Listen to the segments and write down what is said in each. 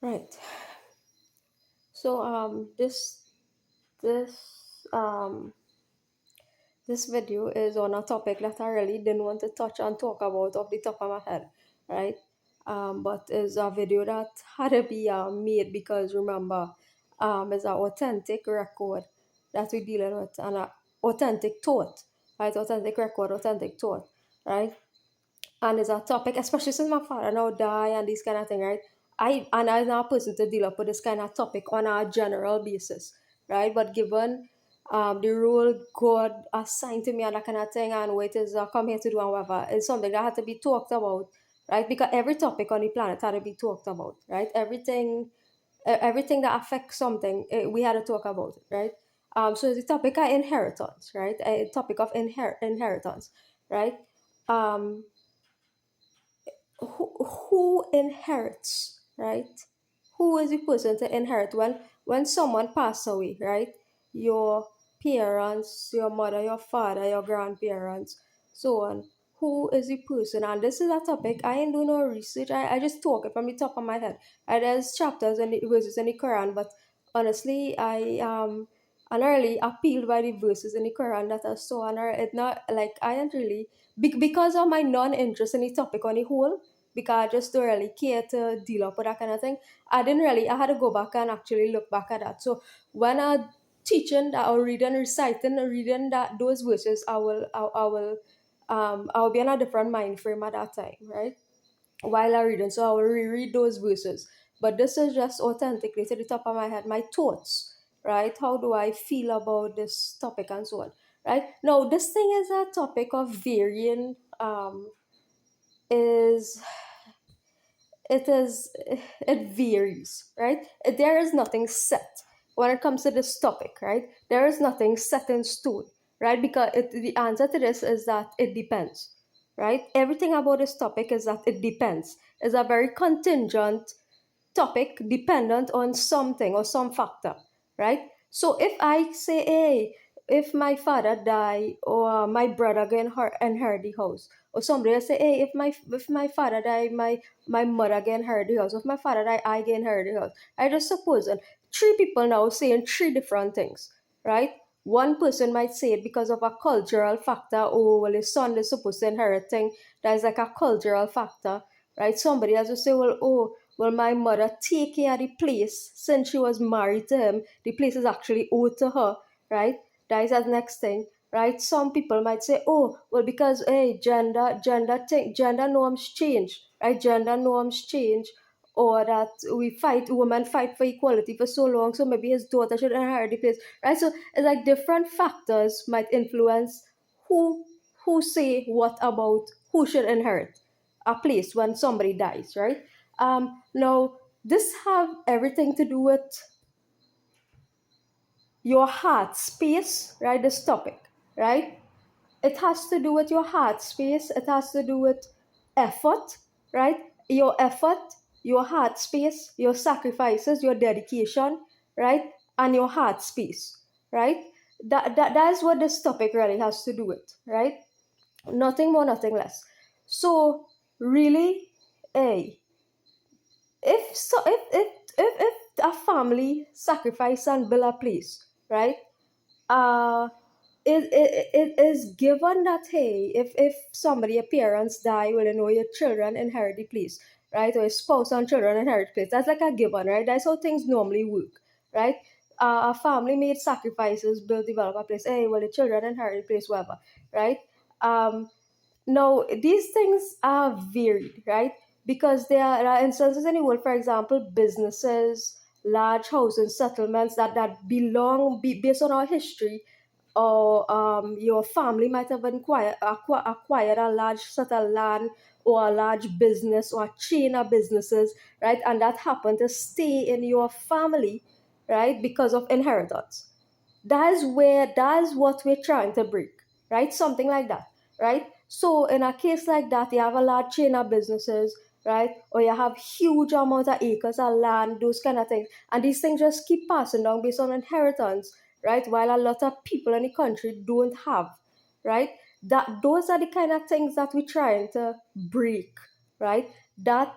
Right. So this um this video is on a topic that I really didn't want to touch and talk about off the top of my head, right? But it's a video that had to be made because remember, it's an authentic record that we're dealing with and an authentic thought, right? Authentic record, authentic thought, right? And it's a topic, especially since my father now die and this kind of thing, right? I'm not a person to deal up with this kind of topic on a general basis, right? But given the role God assigned to me and that kind of thing, and what is come here to do and whatever, is something that had to be talked about, right? Because every topic on the planet had to be talked about, right? Everything that affects something, we had to talk about it, right? So the topic of inheritance, right? A topic of inheritance, right? Um, who inherits, right? Who is the person to inherit when someone passes away, right? Your parents, your mother, your father, your grandparents, so on. Who is the person? And this is a topic I ain't do no research. I just talk it from the top of my head. There's chapters and verses in the Quran, but honestly, I'm not really appealed by the verses in the Quran that I saw, and it not like I ain't really because of my non-interest in the topic on the whole, because I just don't really care to deal up with that kind of thing. I had to go back and actually look back at that. So when I teaching that or reading, reciting, reading that those verses, I will be in a different mind frame at that time, right? While I reading, so I will reread those verses. But this is just authentically to the top of my head, my thoughts, right? How do I feel about this topic and so on, right? Now, this thing is a topic of varying is it is it varies, right? There is nothing set when it comes to this topic, right? There is nothing set in stone, right? Because the answer to this is that it depends, right? Everything about this topic is that it depends. It's a very contingent topic dependent on something or some factor, right? So if I say, hey, if my father die or my brother can inherit the house, or somebody else say, hey, if my father die, my mother can inherit the house. If my father die, I can inherit the house. I just suppose and three people now saying three different things, right? One person might say it because of a cultural factor. Oh, well, his son is supposed to inherit thing. That is like a cultural factor, right? Somebody else will say, well, my mother take care of the place since she was married to him. The place is actually owed to her, right? That is the next thing, right? Some people might say, oh, well, because hey, gender norms change, right? Gender norms change, or that women fight for equality for so long, so maybe his daughter should inherit the place, right? So it's like different factors might influence who who say what about who should inherit a place when somebody dies, right? Now, this have everything to do with your heart space, right? This topic, right? It has to do with your heart space. It has to do with effort, right? Your effort, your heart space, your sacrifices, your dedication, right? And your heart space, right? That is what this topic really has to do with, right? Nothing more, nothing less. So, really, hey, if a family sacrifice and build a place, right? uh it is given that hey, if somebody, your parents die, well, your children inherit the place, right? Or your spouse and children inherit the place. That's like a given, right? That's how things normally work, right? A family made sacrifices, build, develop a place. Hey, well, the children inherit the place, whatever, right? um no, these things are varied, right? Because there are instances in the world, for example, businesses, large housing settlements that based on our history, or your family might have acquired a large set of land or a large business or a chain of businesses, right? And that happened to stay in your family, right? Because of inheritance. That is what we're trying to break, right? Something like that, right? So in a case like that, you have a large chain of businesses, right? Or you have huge amount of acres of land, those kind of things, and these things just keep passing down based on inheritance, right? While a lot of people in the country don't have, right? That those are the kind of things that we're trying to break, right? That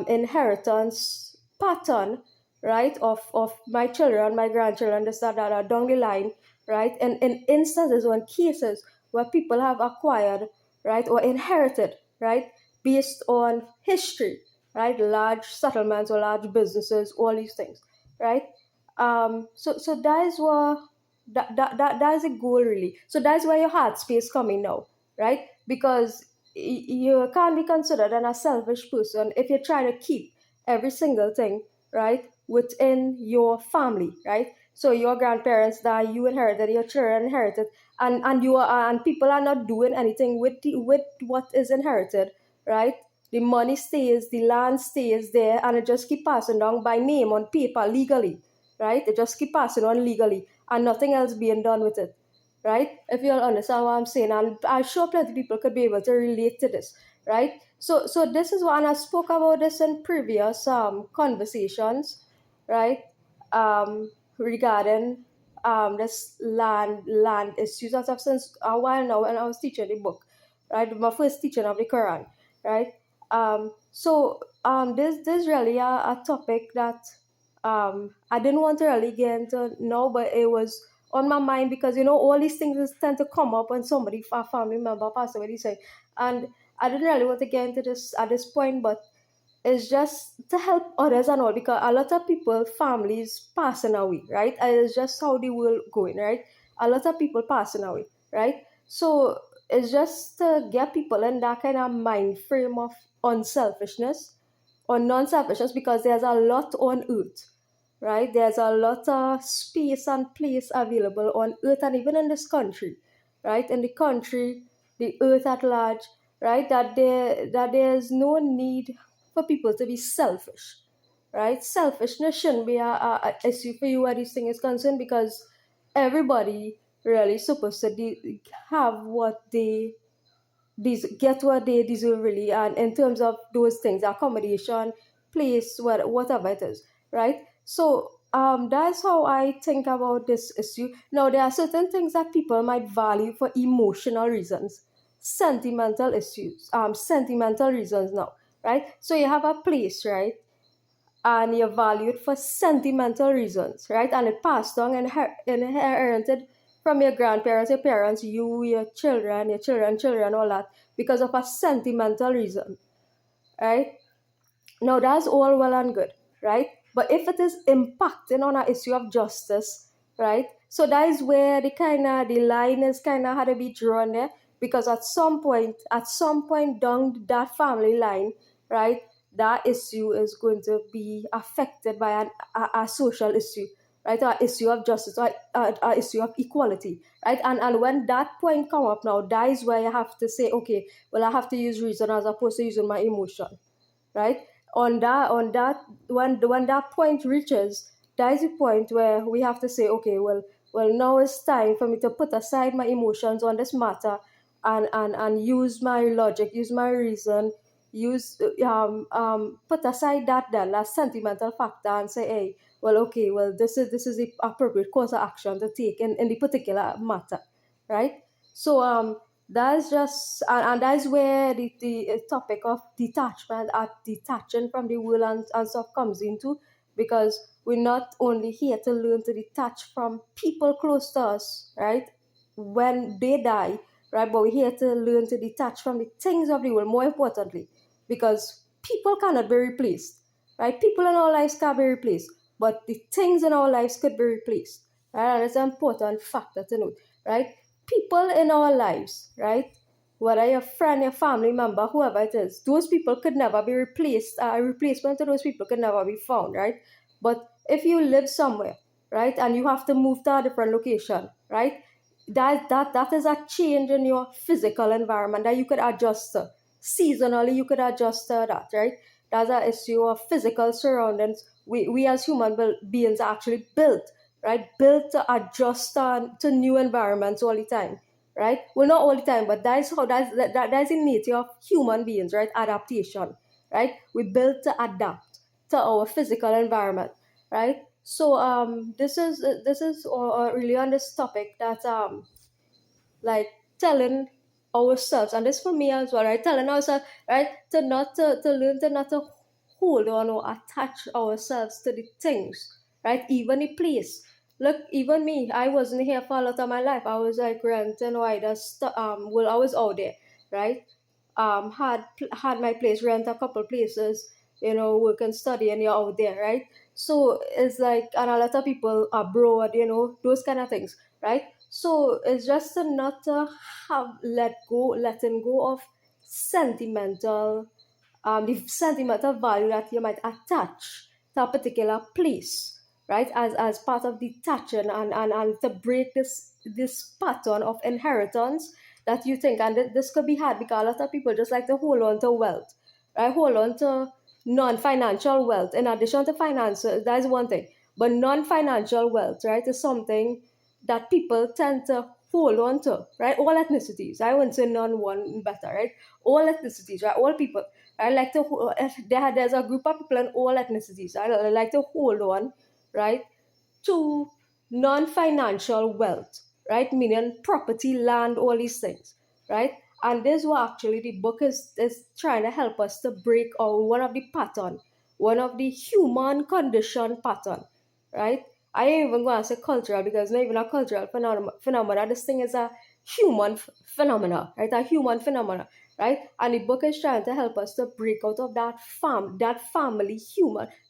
inheritance pattern, right, of my children, my grandchildren, this, that, down the line, right, and in instances or in cases where people have acquired, right, or inherited, right, based on history, right, large settlements or large businesses, all these things, right. So that is what that is a goal really. So that's where your heart space coming now, right? Because you can't be considered an a selfish person if you're trying to keep every single thing, right, within your family, right? So your grandparents that you inherited, your children inherited, and you are, and people are not doing anything with with what is inherited, right? The money stays, the land stays there, and it just keep passing down by name on paper legally, right? It just keep passing on legally, and nothing else being done with it, right? If you all understand what I'm saying, and I'm sure plenty of people could be able to relate to this, right? So this is what, and I spoke about this in previous conversations, right? Regarding this land issues and stuff since a while now when I was teaching the book, right? My first teaching of the Quran, right? This really a topic that I didn't want to really get into now, but it was on my mind because all these things tend to come up when somebody, a family member, passed away. They say, and I didn't really want to get into this at this point, but it's just to help others and all because a lot of people, families passing away, right? And it's just how the world going, right? A lot of people passing away, right? So it's just to get people in that kind of mind frame of unselfishness or non-selfishness because there's a lot on earth, right? There's a lot of space and place available on earth and even in this country, right? In the country, the earth at large, right? There's no need for people to be selfish, right? Selfishness shouldn't be a issue for you where this thing is concerned because everybody really supposed to have what they get what they deserve really, and in terms of those things, accommodation, place, whatever it is, right? So that's how I think about this issue. Now there are certain things that people might value for emotional reasons, sentimental issues, sentimental reasons now, right? So you have a place, right, and you're valued for sentimental reasons, right? And it passed on and inherited from your grandparents, your parents, you, your children, children, all that, because of a sentimental reason, right? Now that's all well and good, right? But if it is impacting on an issue of justice, right? So that is where the line is kind of had to be drawn there, because at some point down that family line, right, that issue is going to be affected by a social issue, right? Or issue of justice, or a issue of equality, right? And when that point come up now, that is where you have to say, okay, well, I have to use reason as opposed to using my emotion, right? On that when that point reaches, that is the point where we have to say, okay, well, now it's time for me to put aside my emotions on this matter, and use my logic, use my reason, use put aside that sentimental factor, and say, hey, well, okay, well, this is the appropriate course of action to take in the particular matter, right? So that's just, and that's where the topic of detachment, detaching from the world and stuff comes into, because we're not only here to learn to detach from people close to us, right, when they die, right, but we're here to learn to detach from the things of the world, more importantly, because people cannot be replaced, right? People in our lives can't be replaced, but the things in our lives could be replaced, right? And it's an important factor to note, right? People in our lives, right? Whether your friend, your family member, whoever it is, those people could never be replaced. A replacement to those people could never be found, right? But if you live somewhere, right, and you have to move to a different location, right, that is a change in your physical environment that you could adjust to. Seasonally, you could adjust to that, right? That's an issue of physical surroundings. We as human beings are actually built, right? Built to adjust to new environments all the time, right? Well, not all the time, but that's the nature of human beings, right? Adaptation, right? We built to adapt to our physical environment, right? So this is really on this topic that like telling ourselves, and this for me as well, right? Telling ourselves, right, to learn to not to hold on or attach ourselves to the things, right? Even the place. Look, even me, I wasn't here for a lot of my life. I was like renting or either well, I was out there, right? Had my place, rent a couple places, work and study, and you're out there, right? So it's like, and a lot of people abroad, those kind of things, right? So it's just to not to letting go of sentimental, the sentimental value that you might attach to a particular place, right? As part of detaching and to break this pattern of inheritance that you think, and this could be hard because a lot of people just like to hold on to wealth, right? Hold on to non-financial wealth. In addition to finances, that is one thing, but non-financial wealth, right, is something that people tend to hold on to, right? All ethnicities. I wouldn't say none one better, right? All ethnicities, right? All people. I like to there's a group of people in all ethnicities. I like to hold on, right, to non-financial wealth, right? Meaning property, land, all these things, right? And this is what actually the book is trying to help us to break out one of the pattern, one of the human condition pattern, right? I ain't even going to say cultural because it's not even a cultural phenomena. This thing is a human phenomena, right? A human phenomena, right? And the book is trying to help us to break out of that family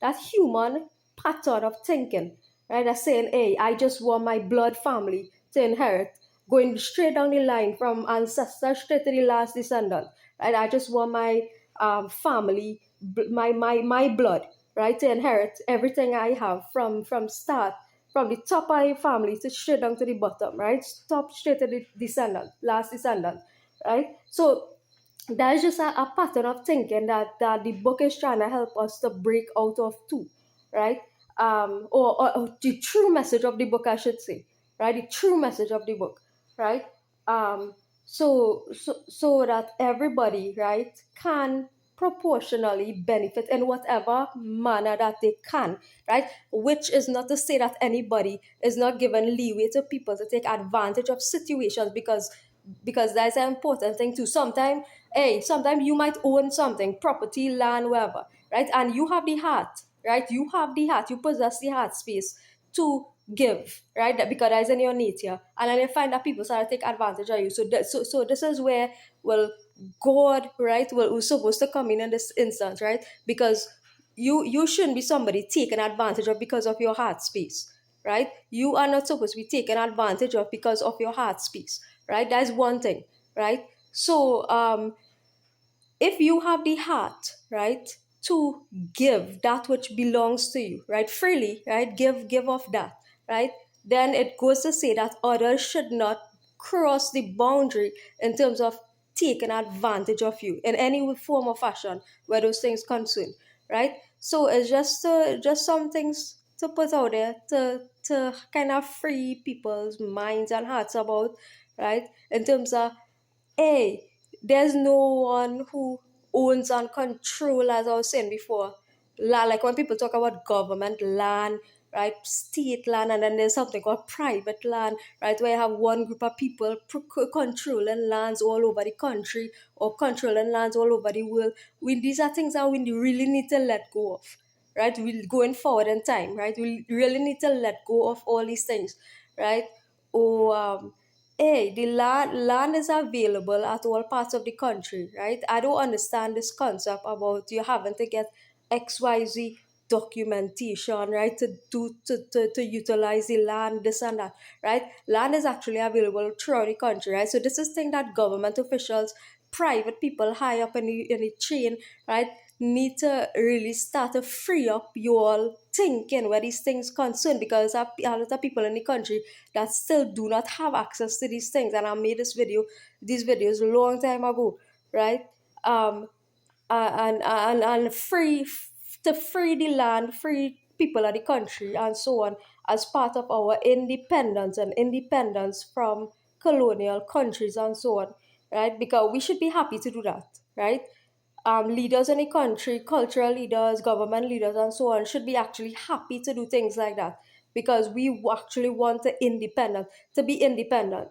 that human pattern of thinking, right? That's saying, hey, I just want my blood family to inherit, going straight down the line from ancestors straight to the last descendant, right? I just want my family, my blood, right, to inherit everything I have from start, from the top of your family to straight down to the bottom, right? Top straight to the descendant, last descendant, right? So that's just a pattern of thinking that the book is trying to help us to break out of too, right? Or the true message of the book, I should say, right? The true message of the book, right? Um, so that everybody, right, can proportionally benefit in whatever manner that they can, right? Which is not to say that anybody is not given leeway to people to take advantage of situations, because that's an important thing too. Sometimes you might own something, property, land, whatever, right? And you have the heart, right? You have the heart, you possess the heart space to give, right? Because that's in your nature. And then you find that people start to take advantage of you. So this is where, well, God, right, well, was supposed to come in this instance, right? Because you shouldn't be somebody taken advantage of because of your heart space, right? You are not supposed to be taken advantage of because of your heart space, right? That's one thing, right? So if you have the heart, right, to give that which belongs to you, right, freely, right, give of that, right, then it goes to say that others should not cross the boundary in terms of taking advantage of you in any form or fashion where those things concern, right? So it's just some things to put out there to kind of free people's minds and hearts about, right, in terms of, hey, there's no one who owns and control, as I was saying before. Like when people talk about government land, right, state land, and then there's something called private land, right, where you have one group of people controlling lands all over the country or controlling lands all over the world. These are things that we really need to let go of, right? We going forward in time, right? We really need to let go of all these things, right? Or hey, the land is available at all parts of the country, right? I don't understand this concept about you having to get XYZ documentation, right? To utilize the land, this and that, right? Land is actually available throughout the country, right? So this is thing that government officials, private people high up in the chain, right, need to really start to free up your thinking where these things concern, because there are a lot of people in the country that still do not have access to these things. And I made these videos a long time ago, right? Um, and to free the land, free people of the country, and so on, as part of our independence from colonial countries and so on, right? Because we should be happy to do that, right? Leaders in a country, cultural leaders, government leaders, and so on, should be actually happy to do things like that, because we actually want to be independent,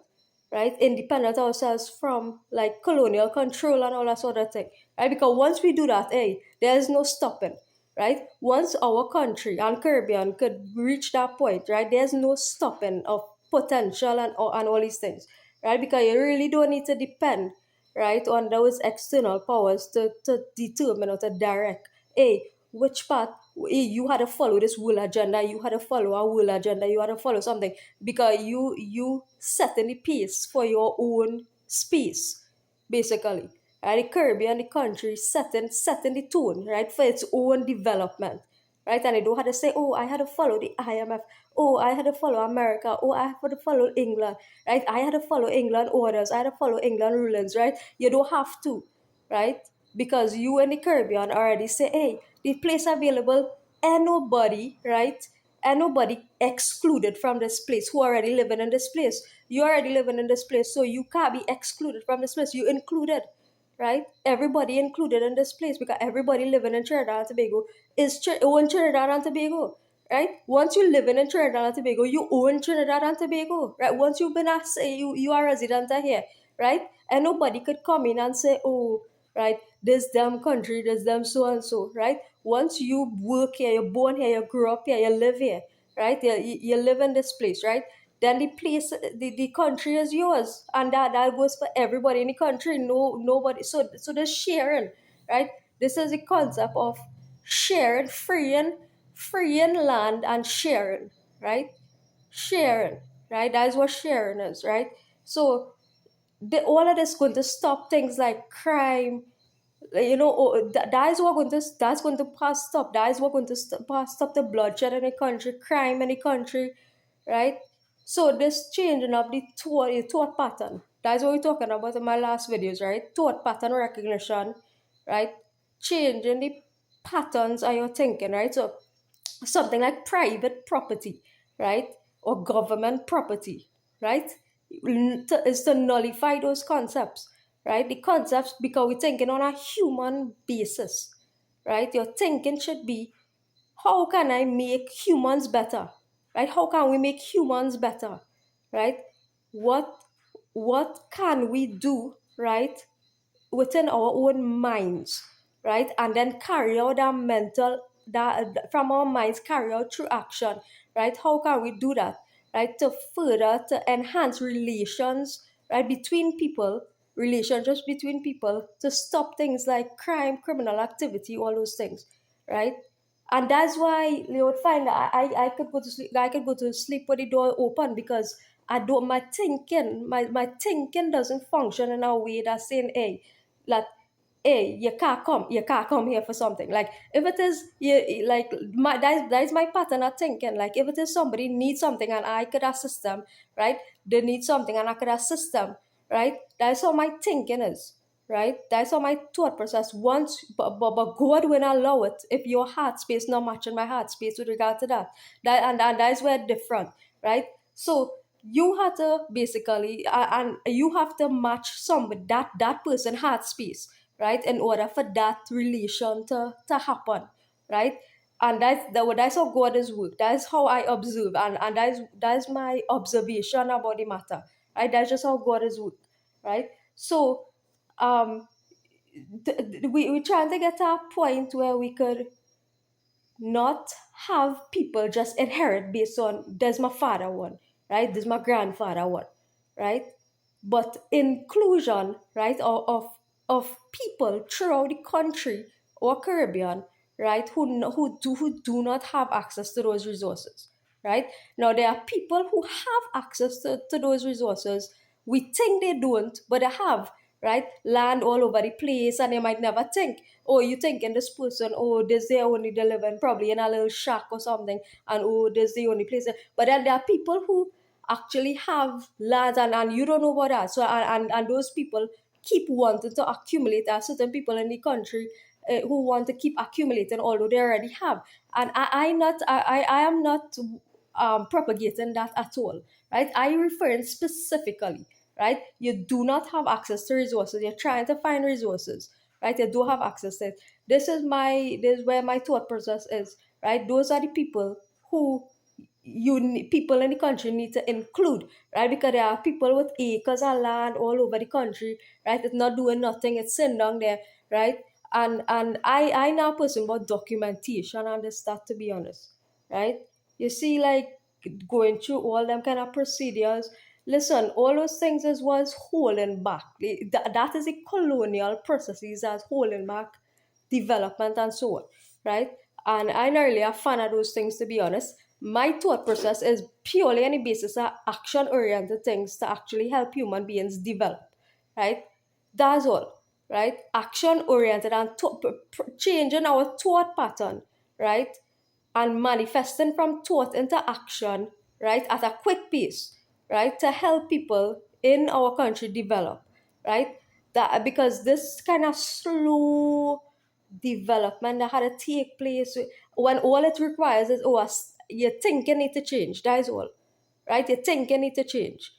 right? Independent ourselves from like colonial control and all that sort of thing, right? Because once we do that, hey, there's no stopping, right? Once our country and Caribbean could reach that point, right, there's no stopping of potential and all these things, right? Because you really don't need to depend, right, on those external powers to determine or to direct, hey, which path, hey, you had to follow this world agenda, you had to follow a world agenda, you had to follow something, because you setting the pace for your own space, basically. Right? The Caribbean, the country, setting the tone, right, for its own development, right? And they don't have to say, oh, I had to follow the IMF, oh, I had to follow America, oh, I had to follow England, right? I had to follow England orders, I had to follow England rulings, right? You don't have to, right? Because you and the Caribbean already say, hey, the place available, and nobody, right? And nobody excluded from this place who already living in this place. You already living in this place, so you can't be excluded from this place. You included, right? Everybody included in this place because everybody living in Trinidad and Tobago own Trinidad and Tobago, right? Once you living in Trinidad and Tobago, you own Trinidad and Tobago, right? Once you've been asked, say you are a resident here, right? And nobody could come in and say, oh, right, this damn country, this damn so and so, right? Once you work here, you're born here, you grew up here, you live here, right? You live in this place, right? Then the place, the country is yours, and that goes for everybody in the country. Nobody. So the sharing, right? This is the concept of sharing, freeing land and sharing, right? Sharing, right? That is what sharing is, right? So all of this going to stop things like crime, that is what going to that's going to pass stop that is what going to stop the bloodshed in the country, crime in the country, right? So this changing of the thought pattern, that's what we're talking about in my last videos, right? Thought pattern recognition, right? Changing the patterns of your thinking, right? So something like private property, right, or government property, right, is to nullify those concepts, right? The concepts, because we're thinking on a human basis, right? Your thinking should be, how can I make humans better, right? How can we make humans better, right? What what can we do, right, within our own minds, right? And then carry out that mental, that from our minds, carry out through action, right? How can we do that, right? To further, to enhance relations, right, between people, relationships between people, to stop things like crime, criminal activity, all those things, right? And that's why you would find that I could go to sleep. I could go to sleep with the door open because I don't. My thinking doesn't function in a way that's saying, hey, like, hey, you can't come here for something. Like if it is you, like that is my pattern of thinking. Like if it is somebody needs something and I could assist them, right? They need something and I could assist them, right? That's how my thinking is, right? That's how my thought process once, but God will not allow it if your heart space not matching my heart space with regard to that. And that is where different, right? So you have to basically and you have to match that person heart space, right, in order for that relation to happen, right? And that's how God is work. That's how I observe, and that's my observation about the matter, right? That's just how God is work, right? So um we're trying to get to a point where we could not have people just inherit based on, there's my father one, right? There's my grandfather one, right? But inclusion, right, of people throughout the country or Caribbean, right, who do not have access to those resources, right? Now there are people who have access to those resources. We think they don't, but they have, right? Land all over the place, and they might never think, oh, you thinking this person, oh, this they only they living probably in a little shack or something, and oh, this the only place. But then there are people who actually have lands, and you don't know about that. So and those people keep wanting to accumulate. There are certain people in the country who want to keep accumulating, although they already have. And I am not propagating that at all, right? I referring specifically, right? You do not have access to resources. You're trying to find resources, right? You do have access to it. This is where my thought process is, right? Those are the people who people in the country need to include, right? Because there are people with acres of land all over the country, right? It's not doing nothing, it's sitting down there, right? And I now person about documentation and this that, to be honest, right? You see, like, going through all them kind of procedures. Listen, all those things is was holding back. That is the colonial processes that's holding back development and so on, right? And I'm not really a fan of those things, to be honest. My thought process is purely on the basis of action oriented things to actually help human beings develop, right? That's all, right? Action oriented and changing our thought pattern, right? And manifesting from thought into action, right? At a quick pace, right? To help people in our country develop, right? That because this kind of slow development that had to take place when all it requires is, oh, you think you need to change. That is all, right? You think you need to change.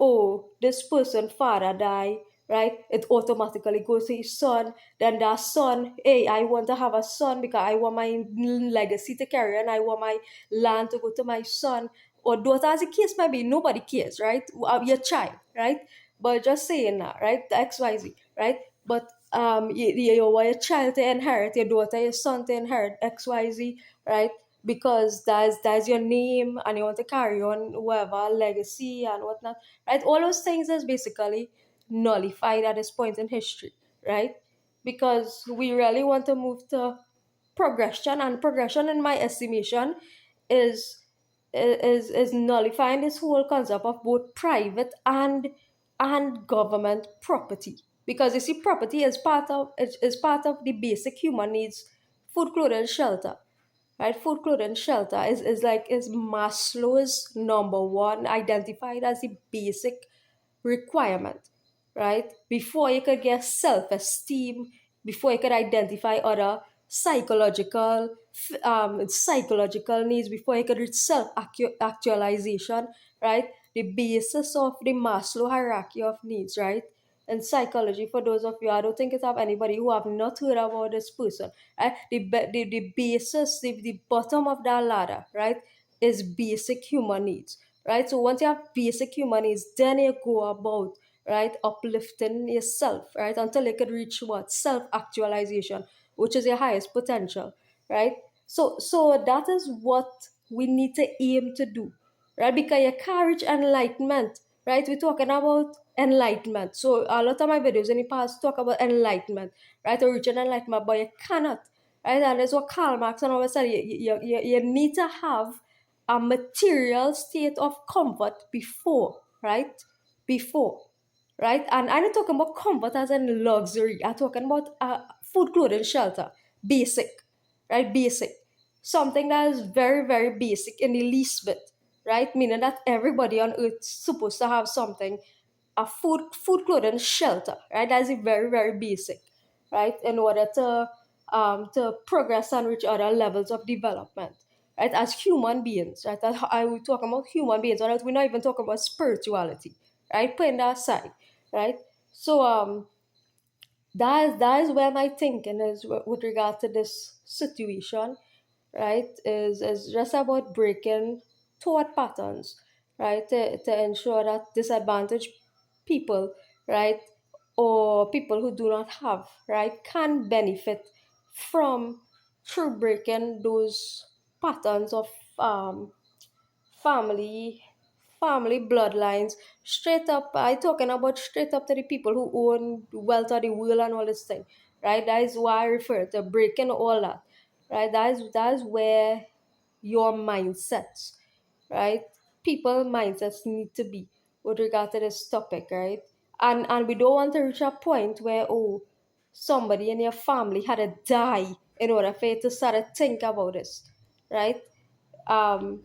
Oh, this person father die, right? It automatically goes to his son. Then that son, hey, I want to have a son because I want my legacy to carry and I want my land to go to my son or daughter, as the case might be. Nobody cares, right? Your child, right? But just saying that, right? The XYZ, right? But you want your child to inherit, your daughter, your son to inherit XYZ, right? Because that's your name and you want to carry on whatever legacy and whatnot, right? All those things is basically nullified at this point in history, right? Because we really want to move to progression, and progression, in my estimation, is is nullifying this whole concept of both private and government property. Because you see, property is part of the basic human needs: food, clothing, shelter, right? Food, clothing, shelter is Maslow's number one, identified as the basic requirement, right? Before you could get self-esteem, before you could identify other psychological needs, before you could reach self-actualization, right? The basis of the Maslow hierarchy of needs, right? In psychology, for those of you, I don't think it's have anybody who have not heard about this person, right? The basis, the bottom of that ladder, right, is basic human needs, right? So once you have basic human needs, then you go about, right, uplifting yourself, right, until you could reach what? Self-actualization, which is your highest potential, right? So that is what we need to aim to do, right? Because you can't reach enlightenment, right? We're talking about enlightenment. So a lot of my videos in the past talk about enlightenment, right? Or reaching enlightenment, but you cannot, right? And that's what Karl Marx and all said. You need to have a material state of comfort before, right? Before, right? And I'm not talking about comfort as in luxury. I'm talking about food, clothing, shelter, basic, right? Basic, something that is very, very basic in the least bit, right? Meaning that everybody on earth is supposed to have something, a food, clothing, shelter, right? That is very, very basic, right? In order to progress and reach other levels of development, right? As human beings, right? I will talk about human beings, right? We're not even talking about spirituality, right? Putting that aside, right? So that is where my thinking is with regard to this situation, right? Is just about breaking thought patterns, right? To ensure that disadvantaged people, right, or people who do not have, right, can benefit from, through breaking those patterns of um family family bloodlines, straight up. I talking about straight up to the people who own the wealth of the world and all this thing, right? That is why I refer to breaking all that, right? That is where your mindsets, right, people mindsets need to be with regard to this topic, right? And we don't want to reach a point where, oh, somebody in your family had to die in order for you to start to think about this, right? um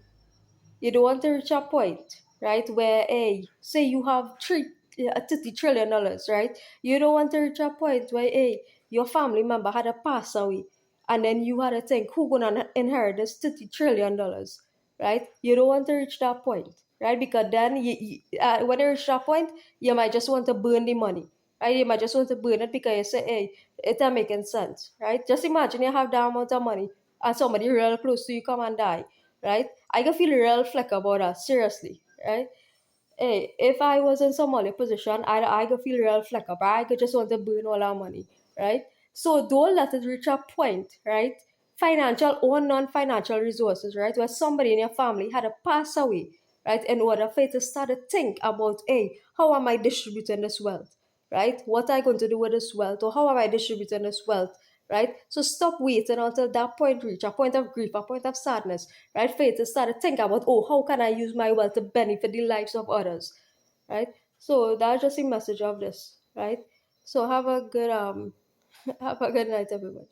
you don't want to reach a point, right, where, hey, say you have $30 trillion, right? You don't want to reach a point where, hey, your family member had to pass away, and then you had to think who gonna inherit this $30 trillion, right? You don't want to reach that point, right? Because then when you reach that point, you might just want to burn the money, right? You might just want to burn it because you say, hey, it's not making sense, right? Just imagine you have that amount of money and somebody real close to you come and die, right? I can feel real fleck about that, seriously, right? Hey, if I was in some other position, I could feel real fleck up. I could just want to burn all our money, right? So don't let it reach a point, right? Financial or non-financial resources, right? Where somebody in your family had to pass away, right? In order for you to start to think about, hey, how am I distributing this wealth? Right? What am I going to do with this wealth? Or how am I distributing this wealth? Right? So stop waiting until that point reach, a point of grief, a point of sadness, right? For you to start to think about, oh, how can I use my wealth to benefit the lives of others? Right? So that's just the message of this, right? So have a good have a good night, everyone.